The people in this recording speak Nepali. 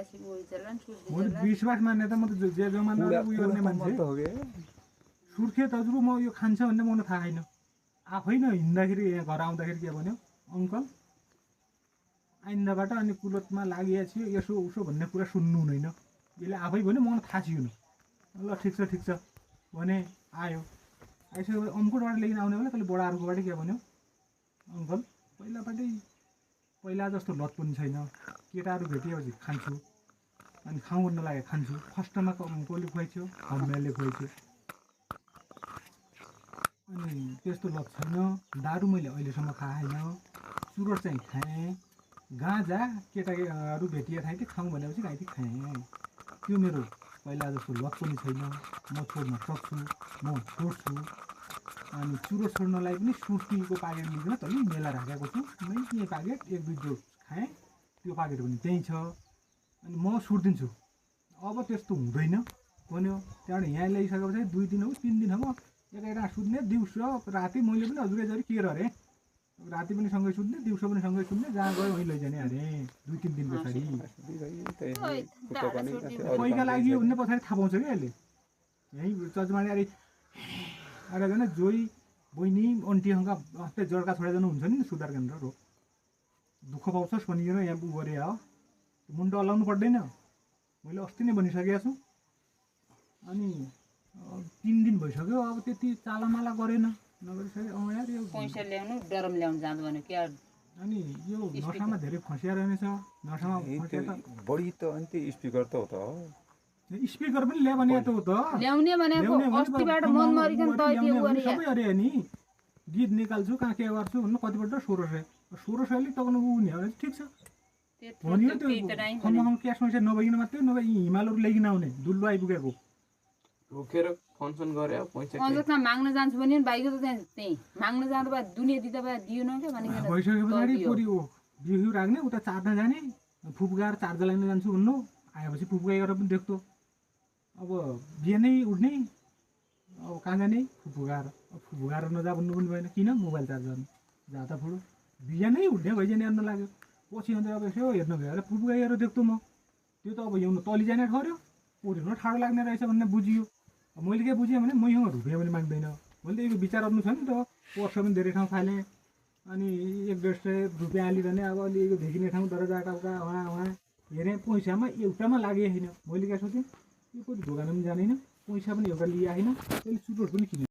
ल्यासी वही चलन सुट म त विश्वास मान्ने त म त जे जो मान्ने उयो गर्ने मान्छे सुर्खे तजुर्बो म यो खान्छ भन्ने मलाई थाहा छैन आफै न हिँड्दाखेरि यहाँ घर आउँदाखेरि के भन्यो अङ्कल आइन्दाबाट अनि कुलतमा लागिया थियो यसो उसो भन्ने कुरा सुन्नु हुँदैन यसले आफै भन्यो मलाई थाहा छैन ल ठिक छ भने आयो आइसकेपछि अङ्कुरबाट लिएर आउने बेला त्यसले बडाहरूकोबाट के भन्यो अङ्कल पहिला जस्तो लत पनि छैन केटाहरू भेटिएपछि खान्छु अनि खाउँ भन्न लाग्यो खान्छु फर्स्टमा कसले खुवाइथ्यो हम्मेले खुवाइथ्यो अनि त्यस्तो लत छैन दारू मैले अहिलेसम्म खाएन चुरोट चाहिँ खाएँ गाँजा केटाहरू भेटिए थाहा कि खाउँ भनेपछि खाइदिए खाएँ त्यो मेरो पहिला जस्तो लत पनि छैन म छोड्न सक्छु म छोड्छु अनि चुरोट छोड्नलाई पनि सुस्तीको पाकेट लिँदैन तैँले मेला राखेको छु मै त्यही पाकेट एक दुई जोड खाएँ त्यो पाकेट पनि त्यहीँ छ अनि म सुट्दिन्छु अब त्यस्तो हुँदैन भन्यो त्यहाँबाट यहाँ ल्याइसकेपछि 2 दिन हो 3 दिन हो एकै रात सुत्ने दिउँसो राति मैले पनि हजुरै जरी के अरे राति पनि सँगै सुत्ने दिउँसो पनि सँगै सुत्ने जहाँ गयो वहीँ लैजाने अरे 2-3 दिन पछाडि पैका लाग्यो भन्ने पछाडि थाहा पाउँछ क्या अहिले यहीँ चचमाडी अरे भने जोई बहिनी अन्टीसँग अस्ति जड्का छोडेर जानुहुन्छ नि सुधार केन्द्र रोग दुःख पाउँछस् भनिकन यहाँ उ गरे हो मुन्टो हल्लाउनु पर्दैन मैले अस्ति नै भनिसकेको छु अनि 3 दिन भइसक्यो अब त्यति चालामाला गरेन नगरिसक्यो यार यो पैसा ल्याउनु डरम ल्याउनु जाँदा भने के अनि यो नसामा धेरै फसिया रहेछ नसामा फसिया त बढी त अनि त्यो स्पिकर त हो त स्पिकर पनि ल्या भने त हो त ल्याउने भनेको अस्तिबाट मन मरिकन त त्यो गरे सबै अरे नि गीत निकाल्छु कहाँ के गर्छु भन्नु कतिपल्ट 1600 ले तकन उ नि भने ठिक छ भनियो त्यो खम्म क्यास पैसा नभइकन मात्रै नभए हिमालहरू ल्याइकन आउने दुल्लो आइपुगेको रोकेर फंक्सन गरे पैसा अझमा माग्न जान्छु भने बाइक त त्यही माग्न जाँदा बा दुनिया दिदा बा दियो न के भनिकन भइसके पछाडी पुरी हो बिउ राख्ने उता चार्न जाने फुपगार चार्ज लाइन जान्छु भन्नु आएपछि फुपगाई गरेर पनि देख्थ्यो अब बिहानै उठ्ने अब कहाँ जाने फुपगार नजा भन्नु पनि भएन किन मोबाइल चार्ज गर्नु जाँदा फुडो बिहानै उठ्ने भइजाने हेर्न लाग्यो पछि अन्त अब यसो हेर्नु गएर फुपगाईहरू देख्थ्यो म त्यो त अब हिउँनु तली जाने ठहर्यो उठ्नु ठाडो लाग्ने रहेछ भन्ने बुझियो मैले के बुझेँ भने मैसँग रुपियाँ पनि माग्दैन मैले त यो विचार गर्नु छ नि त वर्ष पनि धेरै ठाउँ फालेँ अनि 100-150 रुपियाँ हालिरहने अब अलि यो भेटिने ठाउँ दरजा टाउका वहाँ हेरेँ पैसामा एउटामा लागेको छैन मैले क्या सोचेँ यो कति दोकान पनि जाँदैन पैसा पनि एउटा लिएको छैन त्यसले चुरोट पनि किने